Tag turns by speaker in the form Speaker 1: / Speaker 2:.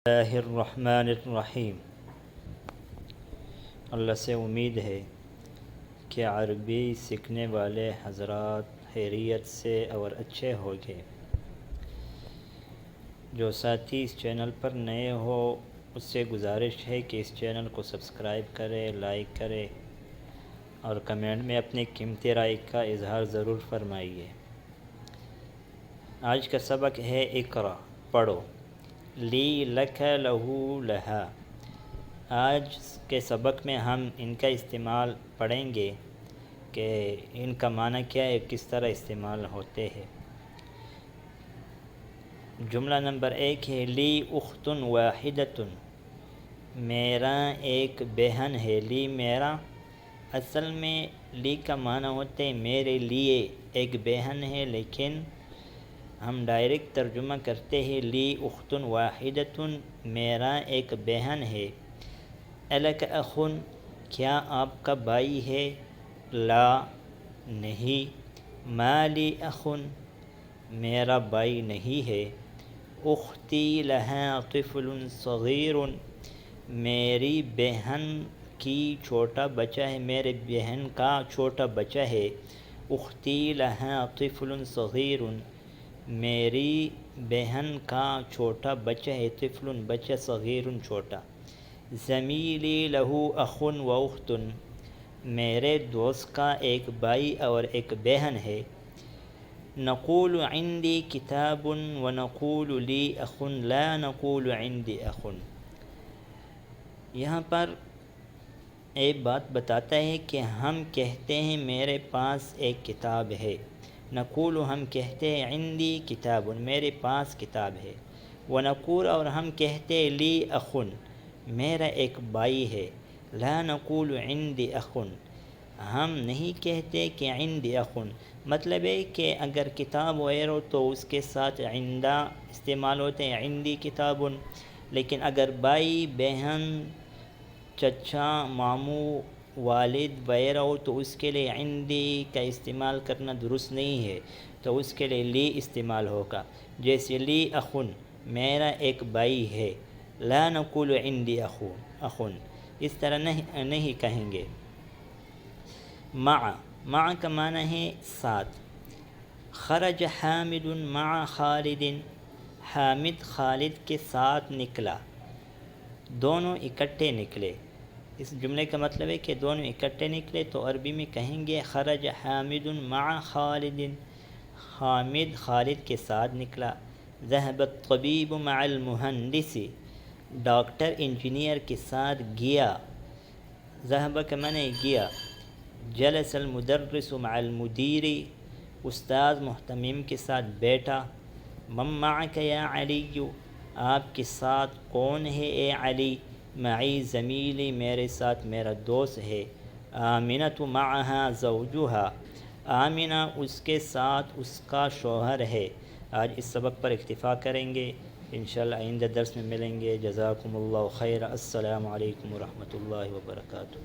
Speaker 1: اللہ الرحمن الرحیم۔ اللہ سے امید ہے کہ عربی سیکھنے والے حضرات خیریت سے اور اچھے ہوگے۔ جو ساتھی اس چینل پر نئے ہو اس سے گزارش ہے کہ اس چینل کو سبسکرائب کرے، لائک کرے اور کمنٹ میں اپنی قیمتی رائے کا اظہار ضرور فرمائیے۔ آج کا سبق ہے اقرا، پڑھو، لی، لک، لہو، لہا۔ آج کے سبق میں ہم ان کا استعمال پڑھیں گے کہ ان کا معنی کیا ہے، کس طرح استعمال ہوتے ہیں۔ جملہ نمبر 1 ہے لی اخت واحدۃ، میرا ایک بہن ہے۔ لی میرا، اصل میں لی کا معنی ہوتے میرے لیے ایک بہن ہے، لیکن ہم ڈائریکٹ ترجمہ کرتے ہیں لی اخت واحدۃ، میرا ایک بہن ہے۔ الک اخ، کیا آپ کا بھائی ہے؟ لا، نہیں۔ ما لی اخ، میرا بھائی نہیں ہے۔ اختی لہا طفل صغیر، میری بہن کی چھوٹا بچہ ہے، میرے بہن کا چھوٹا بچہ ہے۔ اختی لہا طفل صغیر، میری بہن کا چھوٹا بچہ ہے، طفل بچہ، صغیر چھوٹا۔ زمیلی لہو اخ و اخت، میرے دوست کا ایک بھائی اور ایک بہن ہے۔ نقول عندی کتاب و نقول لی اخ لا نقول عندی اخ، یہاں پر ایک بات بتاتا ہے کہ ہم کہتے ہیں میرے پاس ایک کتاب ہے، نقول ہم کہتے ہیں عندی کتاب، میرے پاس کتاب ہے، ونقول اور ہم کہتے ہیں لی اخ، میرا ایک بھائی ہے، لا نقول عندی اخ، ہم نہیں کہتے کہ عندی اخ، مطلب ہے کہ اگر کتاب وغیرہ ہو تو اس کے ساتھ عندہ استعمال ہوتے ہیں، عندی کتاب، لیکن اگر بھائی، بہن، چچا، ماموں، والد وغیرہ ہو تو اس کے لیے عندی کا استعمال کرنا درست نہیں ہے، تو اس کے لیے لی استعمال ہوگا۔ جیسے لی اخ، میرا ایک بھائی ہے، لا نقول عندی اخ، اس طرح نہیں کہیں گے۔ مع کا معنی ہے ساتھ۔ خرج حامد مع خالد، حامد خالد کے ساتھ نکلا، دونوں اکٹھے نکلے۔ اس جملے کا مطلب ہے کہ دونوں اکٹھے نکلے، تو عربی میں کہیں گے خرج حامد مع خالد، حامد خالد کے ساتھ نکلا۔ ذهب الطبیب مع المهندس، ڈاکٹر انجینئر کے ساتھ گیا، ذهب کا معنی گیا۔ جلس المدرس مع المدیر، استاذ محتمم کے ساتھ بیٹھا۔ من معک یا علی، آپ کے ساتھ کون ہے اے علی؟ معی زمیلی، میرے ساتھ میرا دوست ہے۔ آمنۃ معها زوجها، آمنہ اس کے ساتھ اس کا شوہر ہے۔ آج اس سبق پر اکتفا کریں گے، انشاءاللہ آئندہ درس میں ملیں گے۔ جزاکم اللہ خیر، السلام علیکم ورحمۃ اللہ وبرکاتہ۔